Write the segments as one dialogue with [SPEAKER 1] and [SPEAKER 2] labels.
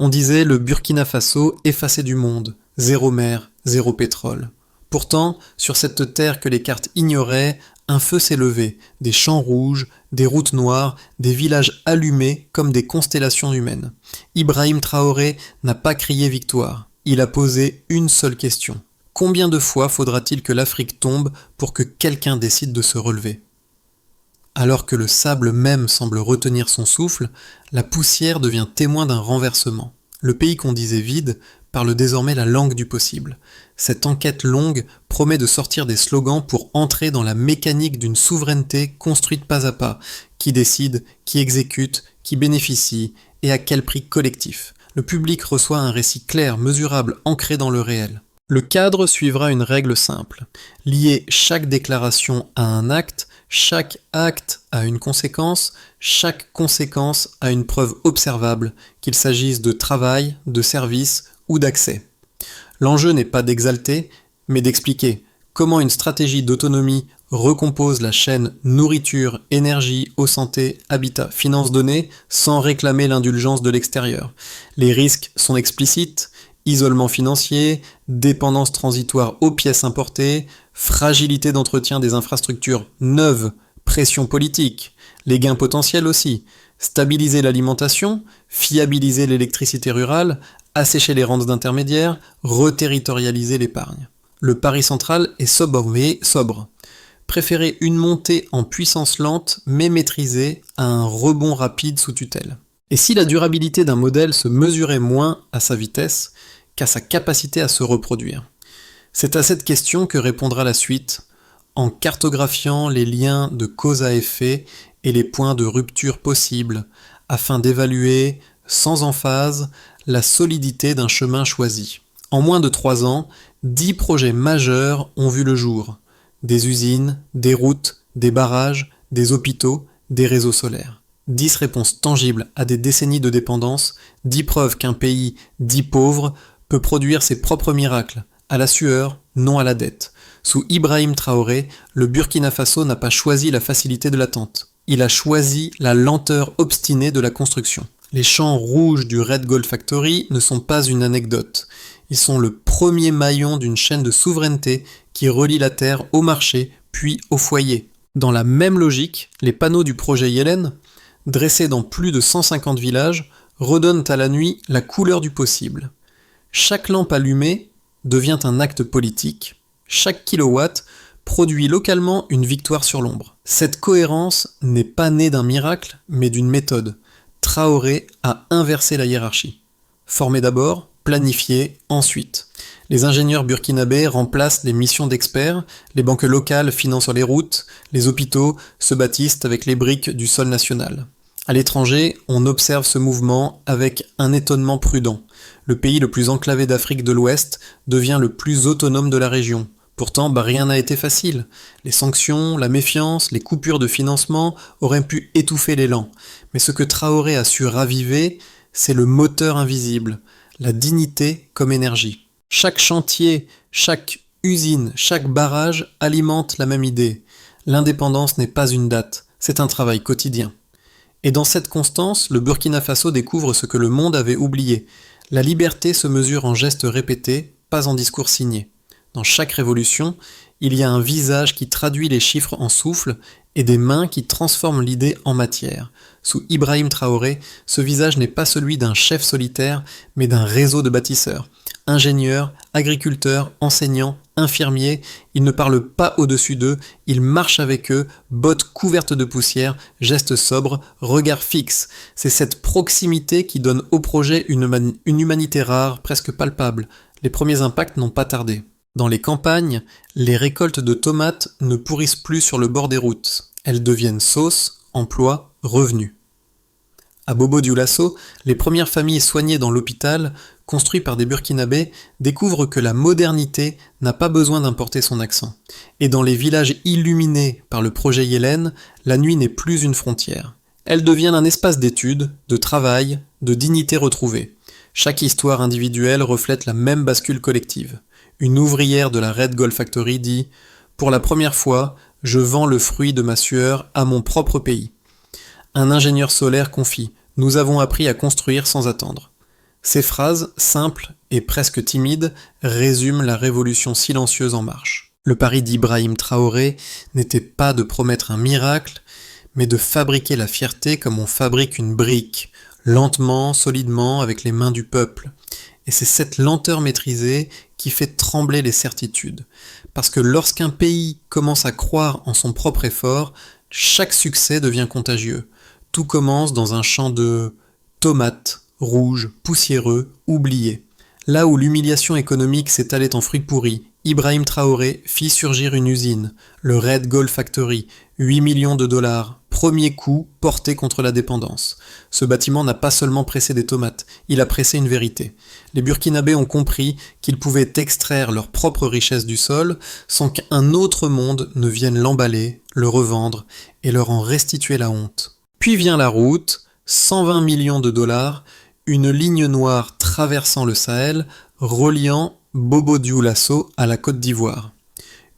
[SPEAKER 1] On disait le Burkina Faso effacé du monde, zéro mer, zéro pétrole. Pourtant, sur cette terre que les cartes ignoraient, un feu s'est levé, des champs rouges, des routes noires, des villages allumés comme des constellations humaines. Ibrahim Traoré n'a pas crié victoire, il a posé une seule question. Combien de fois faudra-t-il que l'Afrique tombe pour que quelqu'un décide de se relever ? Alors que le sable même semble retenir son souffle, la poussière devient témoin d'un renversement. Le pays qu'on disait vide parle désormais la langue du possible. Cette enquête longue promet de sortir des slogans pour entrer dans la mécanique d'une souveraineté construite pas à pas, qui décide, qui exécute, qui bénéficie, et à quel prix collectif. Le public reçoit un récit clair, mesurable, ancré dans le réel. Le cadre suivra une règle simple. Lier chaque déclaration à un acte, chaque acte a une conséquence, chaque conséquence a une preuve observable, qu'il s'agisse de travail, de service ou d'accès. L'enjeu n'est pas d'exalter, mais d'expliquer comment une stratégie d'autonomie recompose la chaîne nourriture, énergie, eau santé, habitat, finances données sans réclamer l'indulgence de l'extérieur. Les risques sont explicites, isolement financier, dépendance transitoire aux pièces importées, fragilité d'entretien des infrastructures neuves, pression politique, les gains potentiels aussi, stabiliser l'alimentation, fiabiliser l'électricité rurale, assécher les rentes d'intermédiaires, reterritorialiser l'épargne. Le pari central est sobre. Préférer une montée en puissance lente mais maîtrisée à un rebond rapide sous tutelle. Et si la durabilité d'un modèle se mesurait moins à sa vitesse qu'à sa capacité à se reproduire ? C'est à cette question que répondra la suite, en cartographiant les liens de cause à effet et les points de rupture possibles, afin d'évaluer, sans emphase, la solidité d'un chemin choisi. En moins de 3 ans, 10 projets majeurs ont vu le jour. Des usines, des routes, des barrages, des hôpitaux, des réseaux solaires. 10 réponses tangibles à des décennies de dépendance, 10 preuves qu'un pays dit pauvre peut produire ses propres miracles, à la sueur, non à la dette. Sous Ibrahim Traoré, le Burkina Faso n'a pas choisi la facilité de l'attente. Il a choisi la lenteur obstinée de la construction. Les champs rouges du Red Gold Factory ne sont pas une anecdote. Ils sont le premier maillon d'une chaîne de souveraineté qui relie la terre au marché, puis au foyer. Dans la même logique, les panneaux du projet Yellen, dressés dans plus de 150 villages, redonnent à la nuit la couleur du possible. Chaque lampe allumée devient un acte politique. Chaque kilowatt produit localement une victoire sur l'ombre. Cette cohérence n'est pas née d'un miracle, mais d'une méthode. Traoré a inversé la hiérarchie. Formé d'abord, planifié ensuite. Les ingénieurs burkinabés remplacent les missions d'experts, les banques locales financent les routes, les hôpitaux se bâtissent avec les briques du sol national. À l'étranger, on observe ce mouvement avec un étonnement prudent. Le pays le plus enclavé d'Afrique de l'Ouest devient le plus autonome de la région. Pourtant, rien n'a été facile. Les sanctions, la méfiance, les coupures de financement auraient pu étouffer l'élan. Mais ce que Traoré a su raviver, c'est le moteur invisible, la dignité comme énergie. Chaque chantier, chaque usine, chaque barrage alimente la même idée. L'indépendance n'est pas une date, c'est un travail quotidien. Et dans cette constance, le Burkina Faso découvre ce que le monde avait oublié. La liberté se mesure en gestes répétés, pas en discours signés. Dans chaque révolution, il y a un visage qui traduit les chiffres en souffle et des mains qui transforment l'idée en matière. Sous Ibrahim Traoré, ce visage n'est pas celui d'un chef solitaire, mais d'un réseau de bâtisseurs. Ingénieurs, agriculteurs, enseignants, infirmiers, ils ne parlent pas au-dessus d'eux, ils marchent avec eux, bottes couvertes de poussière, gestes sobres, regards fixes. C'est cette proximité qui donne au projet une humanité rare, presque palpable. Les premiers impacts n'ont pas tardé. Dans les campagnes, les récoltes de tomates ne pourrissent plus sur le bord des routes. Elles deviennent sauce, emploi, revenus. À Bobo-Dioulasso, les premières familles soignées dans l'hôpital, construit par des Burkinabés, découvrent que la modernité n'a pas besoin d'importer son accent. Et dans les villages illuminés par le projet Yellen, la nuit n'est plus une frontière. Elle devient un espace d'étude, de travail, de dignité retrouvée. Chaque histoire individuelle reflète la même bascule collective. Une ouvrière de la Red Gold Factory dit « Pour la première fois, je vends le fruit de ma sueur à mon propre pays. » Un ingénieur solaire confie « Nous avons appris à construire sans attendre. » Ces phrases, simples et presque timides, résument la révolution silencieuse en marche. Le pari d'Ibrahim Traoré n'était pas de promettre un miracle, mais de fabriquer la fierté comme on fabrique une brique, lentement, solidement, avec les mains du peuple. Et c'est cette lenteur maîtrisée qui fait trembler les certitudes. Parce que lorsqu'un pays commence à croire en son propre effort, chaque succès devient contagieux. Tout commence dans un champ de tomates, rouges, poussiéreux, oubliés. Là où l'humiliation économique s'étalait en fruits pourris, Ibrahim Traoré fit surgir une usine, le Red Gold Factory, 8 millions de dollars, premier coup porté contre la dépendance. Ce bâtiment n'a pas seulement pressé des tomates, il a pressé une vérité. Les Burkinabés ont compris qu'ils pouvaient extraire leur propre richesse du sol sans qu'un autre monde ne vienne l'emballer, le revendre et leur en restituer la honte. Puis vient la route, 120 millions de dollars, une ligne noire traversant le Sahel, reliant Bobo-Dioulasso à la Côte d'Ivoire.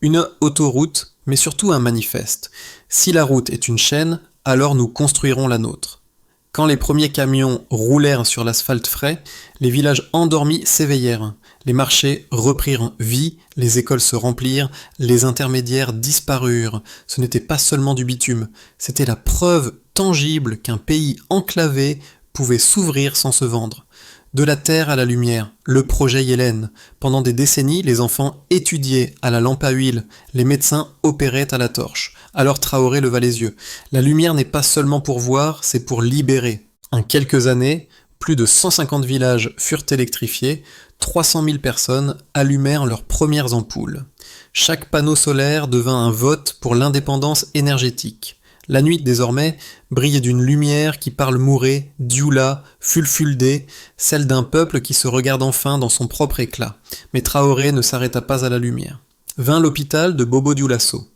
[SPEAKER 1] Une autoroute, mais surtout un manifeste. Si la route est une chaîne, alors nous construirons la nôtre. Quand les premiers camions roulèrent sur l'asphalte frais, les villages endormis s'éveillèrent. Les marchés reprirent vie, les écoles se remplirent, les intermédiaires disparurent. Ce n'était pas seulement du bitume, c'était la preuve tangible qu'un pays enclavé pouvait s'ouvrir sans se vendre. De la terre à la lumière, le projet Yélène. Pendant des décennies, les enfants étudiaient à la lampe à huile, les médecins opéraient à la torche. Alors Traoré leva les yeux. La lumière n'est pas seulement pour voir, c'est pour libérer. En quelques années, plus de 150 villages furent électrifiés, 300 000 personnes allumèrent leurs premières ampoules. Chaque panneau solaire devint un vote pour l'indépendance énergétique. La nuit, désormais, brillait d'une lumière qui parle mouré, dioula, fulfuldé, celle d'un peuple qui se regarde enfin dans son propre éclat. Mais Traoré ne s'arrêta pas à la lumière. Vint l'hôpital de Bobo-Dioulasso,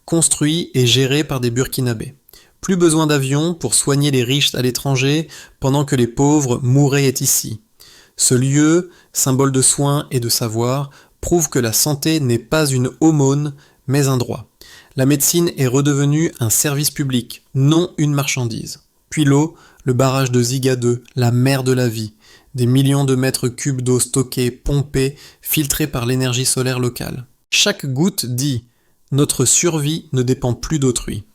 [SPEAKER 1] construit et géré par des Burkinabés. Plus besoin d'avions pour soigner les riches à l'étranger pendant que les pauvres mouraient ici. Ce lieu, symbole de soins et de savoir, prouve que la santé n'est pas une aumône, mais un droit. La médecine est redevenue un service public, non une marchandise. Puis l'eau, le barrage de Ziga 2, la mer de la vie, des millions de mètres cubes d'eau stockée, pompée, filtrée par l'énergie solaire locale. Chaque goutte dit « Notre survie ne dépend plus d'autrui ».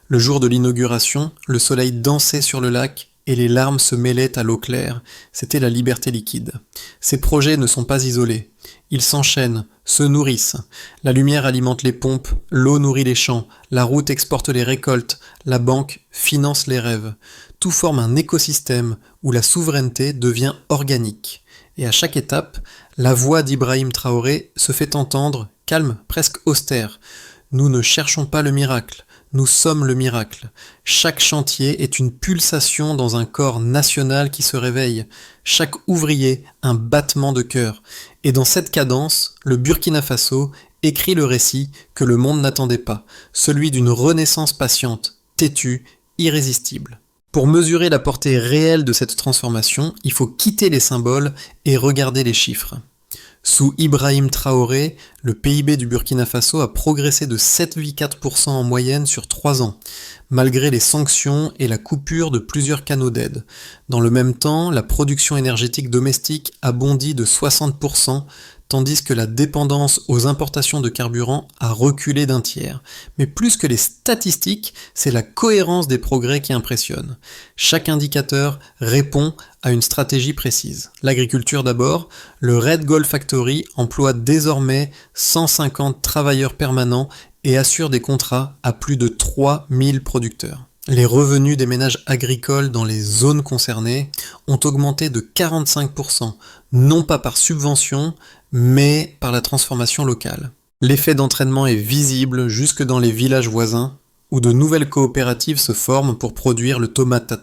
[SPEAKER 1] Le jour de l'inauguration, le soleil dansait sur le lac et les larmes se mêlaient à l'eau claire. C'était la liberté liquide. Ces projets ne sont pas isolés. Ils s'enchaînent, se nourrissent. La lumière alimente les pompes, l'eau nourrit les champs, la route exporte les récoltes, la banque finance les rêves. Tout forme un écosystème où la souveraineté devient organique. Et à chaque étape, la voix d'Ibrahim Traoré se fait entendre, calme, presque austère. Nous ne cherchons pas le miracle. Nous sommes le miracle. Chaque chantier est une pulsation dans un corps national qui se réveille. Chaque ouvrier, un battement de cœur. Et dans cette cadence, le Burkina Faso écrit le récit que le monde n'attendait pas, celui d'une renaissance patiente, têtue, irrésistible. Pour mesurer la portée réelle de cette transformation, il faut quitter les symboles et regarder les chiffres. Sous Ibrahim Traoré, le PIB du Burkina Faso a progressé de 7,4% en moyenne sur 3 ans, malgré les sanctions et la coupure de plusieurs canaux d'aide. Dans le même temps, la production énergétique domestique a bondi de 60%, tandis que la dépendance aux importations de carburant a reculé d'un tiers. Mais plus que les statistiques, c'est la cohérence des progrès qui impressionne. Chaque indicateur répond à une stratégie précise. L'agriculture d'abord, le Red Gold Factory emploie désormais 150 travailleurs permanents et assure des contrats à plus de 3000 producteurs. Les revenus des ménages agricoles dans les zones concernées ont augmenté de 45%, non pas par subvention, mais par la transformation locale. L'effet d'entraînement est visible jusque dans les villages voisins, où de nouvelles coopératives se forment pour produire le tomate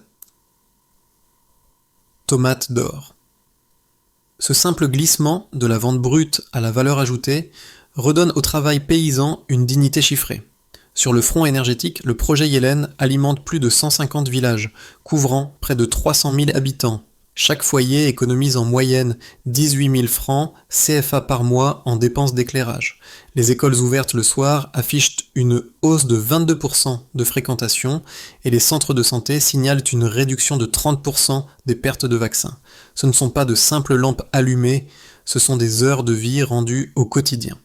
[SPEAKER 1] d'or. Ce simple glissement de la vente brute à la valeur ajoutée redonne au travail paysan une dignité chiffrée. Sur le front énergétique, le projet Yélène alimente plus de 150 villages, couvrant près de 300 000 habitants. Chaque foyer économise en moyenne 18 000 francs CFA par mois en dépenses d'éclairage. Les écoles ouvertes le soir affichent une hausse de 22% de fréquentation et les centres de santé signalent une réduction de 30% des pertes de vaccins. Ce ne sont pas de simples lampes allumées, ce sont des heures de vie rendues au quotidien.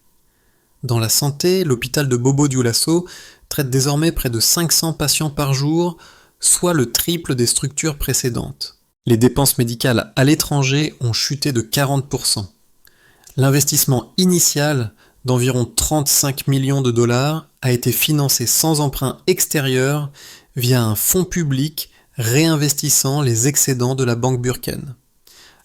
[SPEAKER 1] Dans la santé, l'hôpital de Bobo-Dioulasso traite désormais près de 500 patients par jour, soit le triple des structures précédentes. Les dépenses médicales à l'étranger ont chuté de 40%. L'investissement initial d'environ 35 millions de dollars a été financé sans emprunt extérieur via un fonds public réinvestissant les excédents de la banque Burken.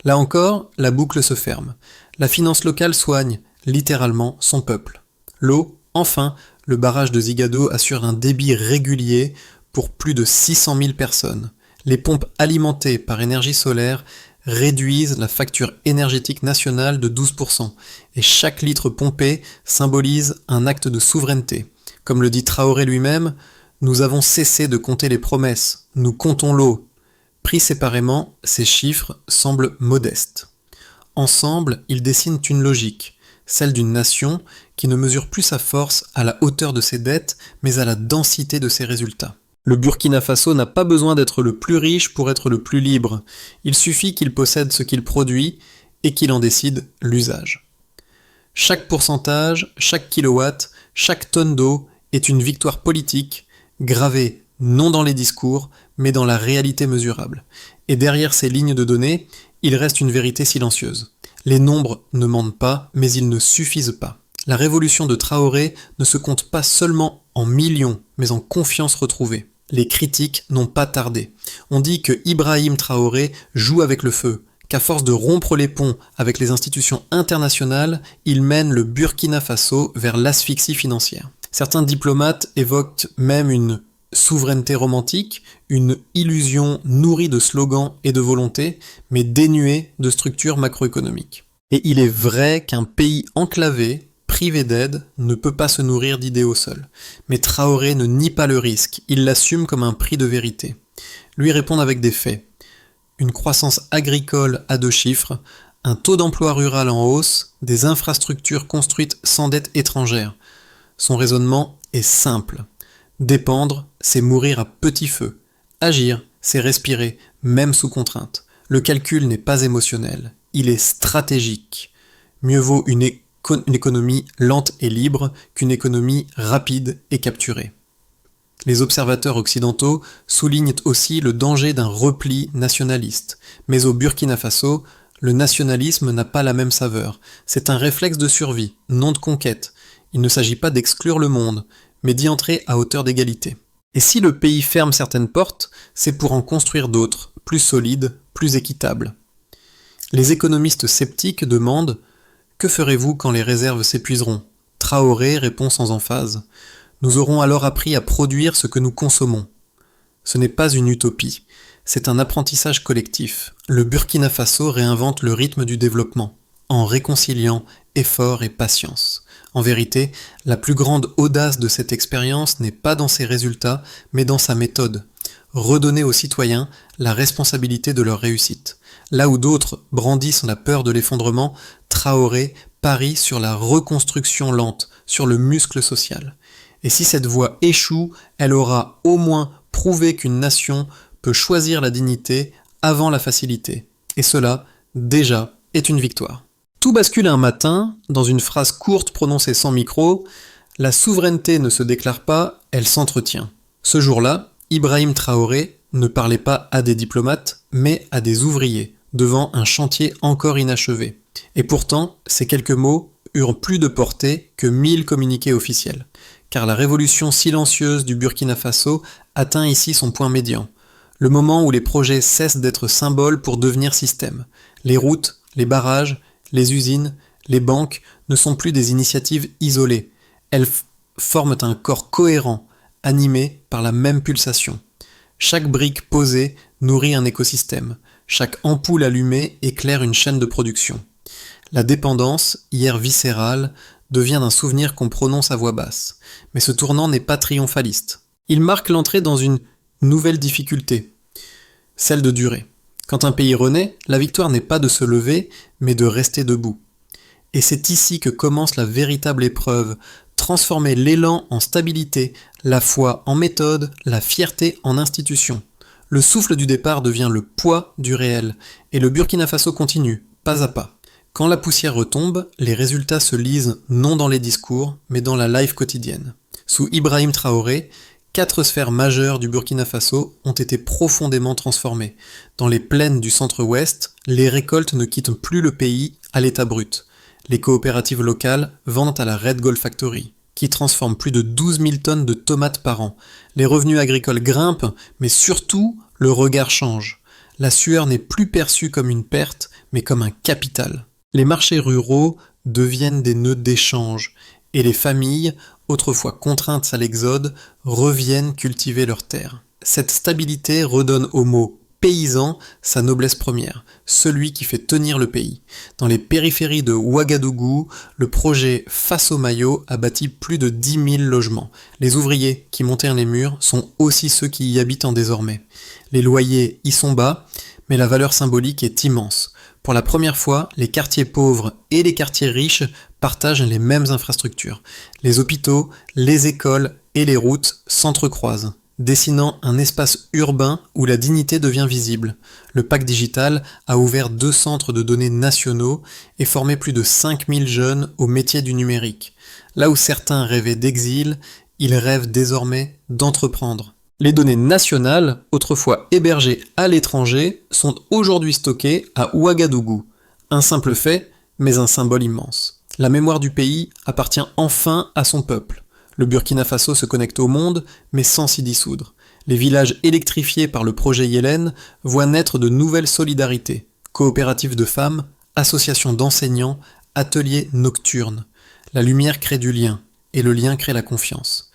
[SPEAKER 1] Là encore, la boucle se ferme. La finance locale soigne, littéralement, son peuple. L'eau, enfin, le barrage de Zigado assure un débit régulier pour plus de 600 000 personnes. Les pompes alimentées par énergie solaire réduisent la facture énergétique nationale de 12%, et chaque litre pompé symbolise un acte de souveraineté. Comme le dit Traoré lui-même, nous avons cessé de compter les promesses, nous comptons l'eau. Pris séparément, ces chiffres semblent modestes. Ensemble, ils dessinent une logique, celle d'une nation qui ne mesure plus sa force à la hauteur de ses dettes, mais à la densité de ses résultats. Le Burkina Faso n'a pas besoin d'être le plus riche pour être le plus libre. Il suffit qu'il possède ce qu'il produit et qu'il en décide l'usage. Chaque pourcentage, chaque kilowatt, chaque tonne d'eau est une victoire politique, gravée non dans les discours, mais dans la réalité mesurable. Et derrière ces lignes de données, il reste une vérité silencieuse. Les nombres ne mentent pas, mais ils ne suffisent pas. La révolution de Traoré ne se compte pas seulement en millions, mais en confiance retrouvée. Les critiques n'ont pas tardé. On dit que Ibrahim Traoré joue avec le feu, qu'à force de rompre les ponts avec les institutions internationales, il mène le Burkina Faso vers l'asphyxie financière. Certains diplomates évoquent même une souveraineté romantique, une illusion nourrie de slogans et de volonté, mais dénuée de structures macroéconomiques. Et il est vrai qu'un pays enclavé, privé d'aide, ne peut pas se nourrir d'idéaux seuls. Mais Traoré ne nie pas le risque, il l'assume comme un prix de vérité. Lui répondent avec des faits. Une croissance agricole à 2 chiffres, un taux d'emploi rural en hausse, des infrastructures construites sans dette étrangère. Son raisonnement est simple. Dépendre, c'est mourir à petit feu. Agir, c'est respirer, même sous contrainte. Le calcul n'est pas émotionnel, il est stratégique. Mieux vaut une économie lente et libre qu'une économie rapide et capturée. Les observateurs occidentaux soulignent aussi le danger d'un repli nationaliste. Mais au Burkina Faso, le nationalisme n'a pas la même saveur. C'est un réflexe de survie, non de conquête. Il ne s'agit pas d'exclure le monde, mais d'y entrer à hauteur d'égalité. Et si le pays ferme certaines portes, c'est pour en construire d'autres, plus solides, plus équitables. Les économistes sceptiques demandent « Que ferez-vous quand les réserves s'épuiseront ?» Traoré répond sans emphase « Nous aurons alors appris à produire ce que nous consommons. » Ce n'est pas une utopie, c'est un apprentissage collectif. Le Burkina Faso réinvente le rythme du développement, en réconciliant effort et patience. En vérité, la plus grande audace de cette expérience n'est pas dans ses résultats, mais dans sa méthode. Redonner aux citoyens la responsabilité de leur réussite. Là où d'autres brandissent la peur de l'effondrement, Traoré parie sur la reconstruction lente, sur le muscle social. Et si cette voie échoue, elle aura au moins prouvé qu'une nation peut choisir la dignité avant la facilité. Et cela, déjà, est une victoire. Tout bascule un matin, dans une phrase courte prononcée sans micro, « La souveraineté ne se déclare pas, elle s'entretient ». Ce jour-là, Ibrahim Traoré ne parlait pas à des diplomates, mais à des ouvriers, devant un chantier encore inachevé. Et pourtant, ces quelques mots eurent plus de portée que 1000 communiqués officiels. Car la révolution silencieuse du Burkina Faso atteint ici son point médian. Le moment où les projets cessent d'être symboles pour devenir système. Les routes, les barrages, les usines, les banques ne sont plus des initiatives isolées. Elles forment un corps cohérent, animé par la même pulsation. Chaque brique posée nourrit un écosystème. Chaque ampoule allumée éclaire une chaîne de production. La dépendance, hier viscérale, devient un souvenir qu'on prononce à voix basse. Mais ce tournant n'est pas triomphaliste. Il marque l'entrée dans une nouvelle difficulté, celle de durer. Quand un pays renaît, la victoire n'est pas de se lever, mais de rester debout. Et c'est ici que commence la véritable épreuve, transformer l'élan en stabilité, la foi en méthode, la fierté en institution. Le souffle du départ devient le poids du réel, et le Burkina Faso continue, pas à pas. Quand la poussière retombe, les résultats se lisent non dans les discours, mais dans la life quotidienne. Sous Ibrahim Traoré, 4 sphères majeures du Burkina Faso ont été profondément transformées. Dans les plaines du centre-ouest, les récoltes ne quittent plus le pays à l'état brut. Les coopératives locales vendent à la Red Gold Factory, qui transforme plus de 12 000 tonnes de tomates par an. Les revenus agricoles grimpent, mais surtout, le regard change. La sueur n'est plus perçue comme une perte, mais comme un capital. Les marchés ruraux deviennent des nœuds d'échange, et les familles, autrefois contraintes à l'exode, reviennent cultiver leurs terres. Cette stabilité redonne au mot paysan sa noblesse première, celui qui fait tenir le pays. Dans les périphéries de Ouagadougou, le projet Faso Mayo a bâti plus de 10 000 logements. Les ouvriers qui montèrent les murs sont aussi ceux qui y habitent désormais. Les loyers y sont bas, mais la valeur symbolique est immense. Pour la première fois, les quartiers pauvres et les quartiers riches partagent les mêmes infrastructures. Les hôpitaux, les écoles et les routes s'entrecroisent, dessinant un espace urbain où la dignité devient visible. Le pacte digital a ouvert 2 centres de données nationaux et formé plus de 5000 jeunes au métier du numérique. Là où certains rêvaient d'exil, ils rêvent désormais d'entreprendre. Les données nationales, autrefois hébergées à l'étranger, sont aujourd'hui stockées à Ouagadougou. Un simple fait, mais un symbole immense. La mémoire du pays appartient enfin à son peuple. Le Burkina Faso se connecte au monde, mais sans s'y dissoudre. Les villages électrifiés par le projet Yélène voient naître de nouvelles solidarités. Coopératives de femmes, associations d'enseignants, ateliers nocturnes. La lumière crée du lien, et le lien crée la confiance.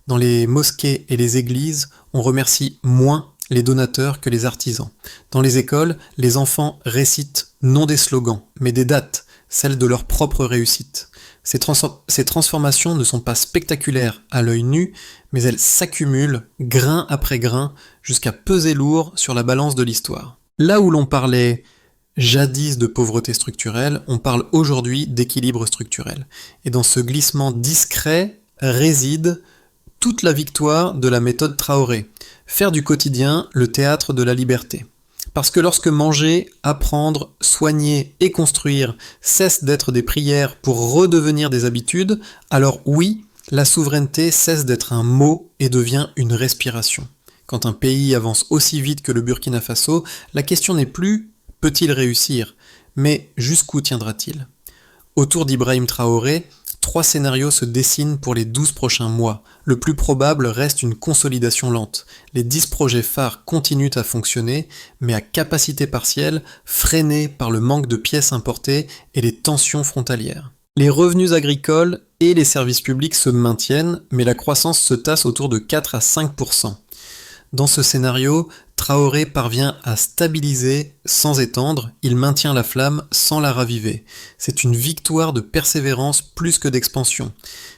[SPEAKER 1] Dans les mosquées et les églises, on remercie moins les donateurs que les artisans. Dans les écoles, les enfants récitent non des slogans, mais des dates, celles de leur propre réussite. Ces transformations ne sont pas spectaculaires à l'œil nu, mais elles s'accumulent, grain après grain, jusqu'à peser lourd sur la balance de l'histoire. Là où l'on parlait jadis de pauvreté structurelle, on parle aujourd'hui d'équilibre structurel. Et dans ce glissement discret réside toute la victoire de la méthode Traoré, faire du quotidien le théâtre de la liberté. Parce que lorsque manger, apprendre, soigner et construire cessent d'être des prières pour redevenir des habitudes, alors oui, la souveraineté cesse d'être un mot et devient une respiration. Quand un pays avance aussi vite que le Burkina Faso, la question n'est plus « peut-il réussir ?», mais « jusqu'où tiendra-t-il ?» Autour d'Ibrahim Traoré, 3 scénarios se dessinent pour les 12 prochains mois. Le plus probable reste une consolidation lente. Les 10 projets phares continuent à fonctionner, mais à capacité partielle, freinés par le manque de pièces importées et les tensions frontalières. Les revenus agricoles et les services publics se maintiennent, mais la croissance se tasse autour de 4 à 5%. Dans ce scénario, Traoré parvient à stabiliser sans étendre, il maintient la flamme sans la raviver. C'est une victoire de persévérance plus que d'expansion.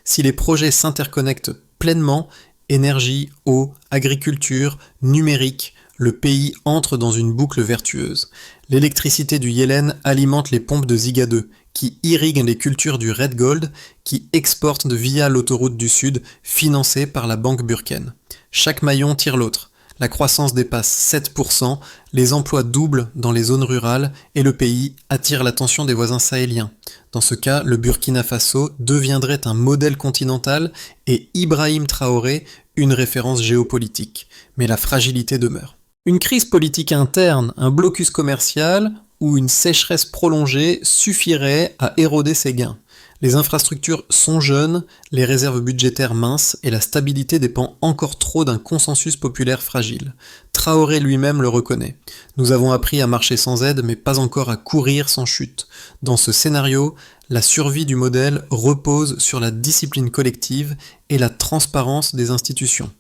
[SPEAKER 1] Si les projets s'interconnectent pleinement, énergie, eau, agriculture, numérique, le pays entre dans une boucle vertueuse. L'électricité du Yélène alimente les pompes de Ziga 2, qui irriguent les cultures du Red Gold, qui exportent via l'autoroute du Sud, financée par la banque burkène. Chaque maillon tire l'autre. La croissance dépasse 7%, les emplois doublent dans les zones rurales et le pays attire l'attention des voisins sahéliens. Dans ce cas, le Burkina Faso deviendrait un modèle continental et Ibrahim Traoré une référence géopolitique. Mais la fragilité demeure. Une crise politique interne, un blocus commercial ou une sécheresse prolongée suffirait à éroder ses gains. Les infrastructures sont jeunes, les réserves budgétaires minces et la stabilité dépend encore trop d'un consensus populaire fragile. Traoré lui-même le reconnaît. Nous avons appris à marcher sans aide mais pas encore à courir sans chute. Dans ce scénario, la survie du modèle repose sur la discipline collective et la transparence des institutions.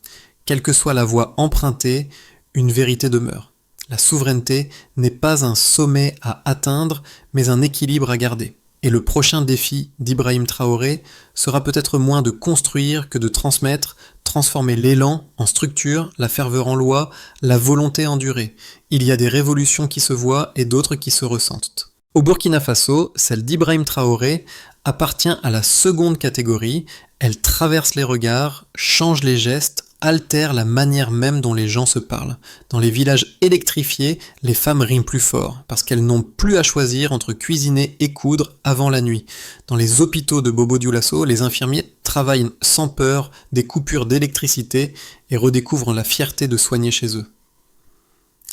[SPEAKER 1] Quelle que soit la voie empruntée, une vérité demeure. La souveraineté n'est pas un sommet à atteindre, mais un équilibre à garder. Et le prochain défi d'Ibrahim Traoré sera peut-être moins de construire que de transmettre, transformer l'élan en structure, la ferveur en loi, la volonté en durée. Il y a des révolutions qui se voient et d'autres qui se ressentent. Au Burkina Faso, celle d'Ibrahim Traoré appartient à la seconde catégorie. Elle traverse les regards, change les gestes, altère la manière même dont les gens se parlent. Dans les villages électrifiés, les femmes riment plus fort, parce qu'elles n'ont plus à choisir entre cuisiner et coudre avant la nuit. Dans les hôpitaux de Bobo-Dioulasso, les infirmiers travaillent sans peur des coupures d'électricité et redécouvrent la fierté de soigner chez eux.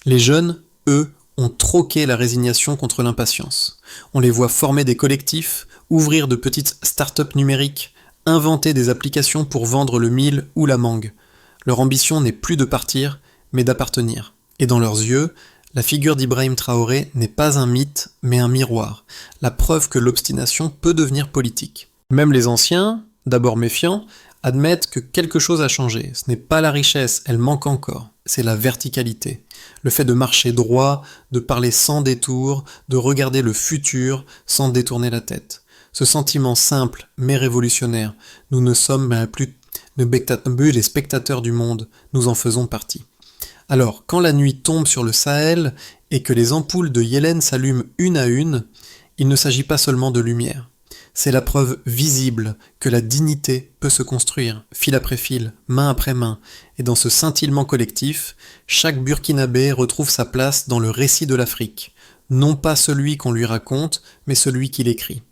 [SPEAKER 1] Les jeunes, eux, ont troqué la résignation contre l'impatience. On les voit former des collectifs, ouvrir de petites start-up numériques, inventer des applications pour vendre le mil ou la mangue. Leur ambition n'est plus de partir, mais d'appartenir. Et dans leurs yeux, la figure d'Ibrahim Traoré n'est pas un mythe, mais un miroir, la preuve que l'obstination peut devenir politique. Même les anciens, d'abord méfiants, admettent que quelque chose a changé. Ce n'est pas la richesse, elle manque encore, c'est la verticalité. Le fait de marcher droit, de parler sans détour, de regarder le futur sans détourner la tête. Ce sentiment simple mais révolutionnaire, nous ne sommes plus les spectateurs du monde, nous en faisons partie. Alors, quand la nuit tombe sur le Sahel et que les ampoules de Yélène s'allument une à une, il ne s'agit pas seulement de lumière. C'est la preuve visible que la dignité peut se construire, fil après fil, main après main, et dans ce scintillement collectif, chaque Burkinabé retrouve sa place dans le récit de l'Afrique, non pas celui qu'on lui raconte, mais celui qu'il écrit.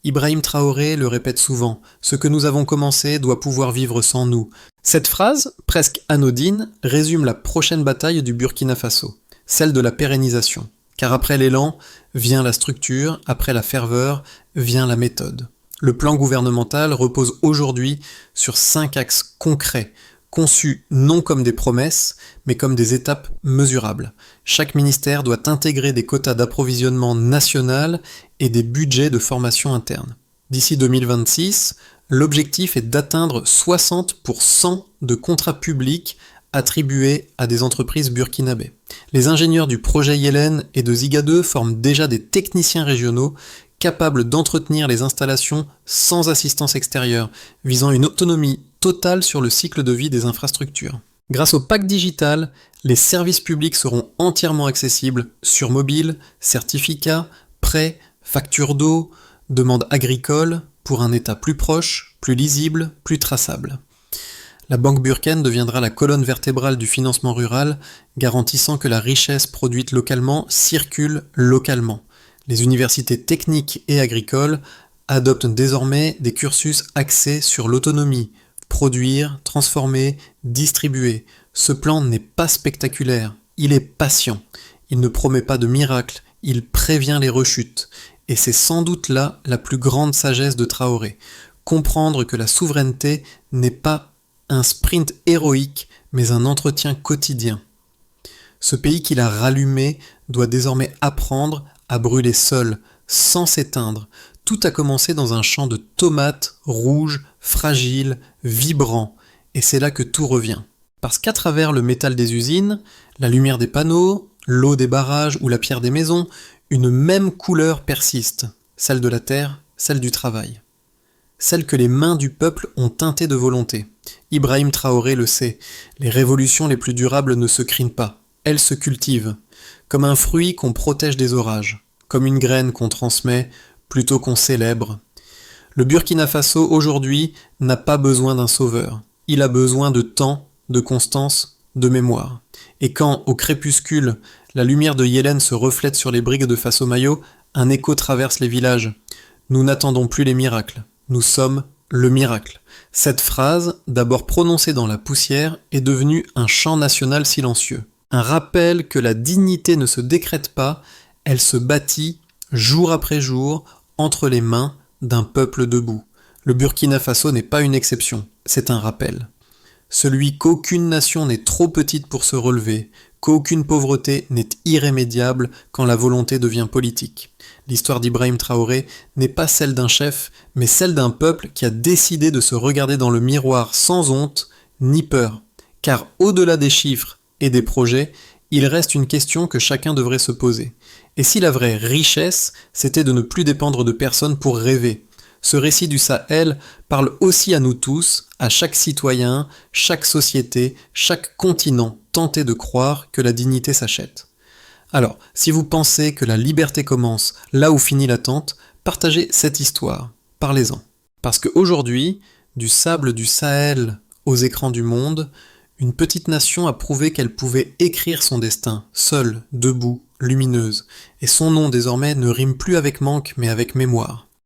[SPEAKER 1] Ibrahim Traoré le répète souvent, « Ce que nous avons commencé doit pouvoir vivre sans nous ». Cette phrase, presque anodine, résume la prochaine bataille du Burkina Faso, celle de la pérennisation. Car après l'élan, vient la structure, après la ferveur, vient la méthode. Le plan gouvernemental repose aujourd'hui sur 5 axes concrets, conçus non comme des promesses, mais comme des étapes mesurables. Chaque ministère doit intégrer des quotas d'approvisionnement national et des budgets de formation interne. D'ici 2026, l'objectif est d'atteindre 60% de contrats publics attribués à des entreprises burkinabées. Les ingénieurs du projet Yélène et de Ziga 2 forment déjà des techniciens régionaux capables d'entretenir les installations sans assistance extérieure, visant une autonomie totale sur le cycle de vie des infrastructures. Grâce au pacte digital, les services publics seront entièrement accessibles sur mobile, certificats, prêts, factures d'eau, demandes agricoles, pour un État plus proche, plus lisible, plus traçable. La Banque Burken deviendra la colonne vertébrale du financement rural, garantissant que la richesse produite localement circule localement. Les universités techniques et agricoles adoptent désormais des cursus axés sur l'autonomie, produire, transformer, distribuer. Ce plan n'est pas spectaculaire, il est patient. Il ne promet pas de miracle, il prévient les rechutes. Et c'est sans doute là la plus grande sagesse de Traoré. Comprendre que la souveraineté n'est pas un sprint héroïque, mais un entretien quotidien. Ce pays qu'il a rallumé doit désormais apprendre à brûler seul, sans s'éteindre. Tout a commencé dans un champ de tomates rouges, fragiles, vibrants. Et c'est là que tout revient. Parce qu'à travers le métal des usines, la lumière des panneaux, l'eau des barrages ou la pierre des maisons, une même couleur persiste, celle de la terre, celle du travail. Celle que les mains du peuple ont teintée de volonté. Ibrahim Traoré le sait, les révolutions les plus durables ne se crinent pas, elles se cultivent, comme un fruit qu'on protège des orages, comme une graine qu'on transmet plutôt qu'on célèbre. Le Burkina Faso aujourd'hui n'a pas besoin d'un sauveur, il a besoin de temps, de constance, de mémoire. Et quand, au crépuscule, la lumière de Yélène se reflète sur les brigues de Faso-Mayo, un écho traverse les villages. Nous n'attendons plus les miracles. Nous sommes le miracle. Cette phrase, d'abord prononcée dans la poussière, est devenue un chant national silencieux. Un rappel que la dignité ne se décrète pas, elle se bâtit jour après jour entre les mains d'un peuple debout. Le Burkina Faso n'est pas une exception, c'est un rappel. Celui qu'aucune nation n'est trop petite pour se relever, qu'aucune pauvreté n'est irrémédiable quand la volonté devient politique. L'histoire d'Ibrahim Traoré n'est pas celle d'un chef, mais celle d'un peuple qui a décidé de se regarder dans le miroir sans honte ni peur. Car au-delà des chiffres et des projets, il reste une question que chacun devrait se poser. Et si la vraie richesse, c'était de ne plus dépendre de personne pour rêver? Ce récit du Sahel parle aussi à nous tous, à chaque citoyen, chaque société, chaque continent tenté de croire que la dignité s'achète. Alors, si vous pensez que la liberté commence là où finit l'attente, partagez cette histoire, parlez-en. Parce qu'aujourd'hui, du sable du Sahel aux écrans du monde, une petite nation a prouvé qu'elle pouvait écrire son destin, seule, debout, lumineuse, et son nom désormais ne rime plus avec manque mais avec mémoire.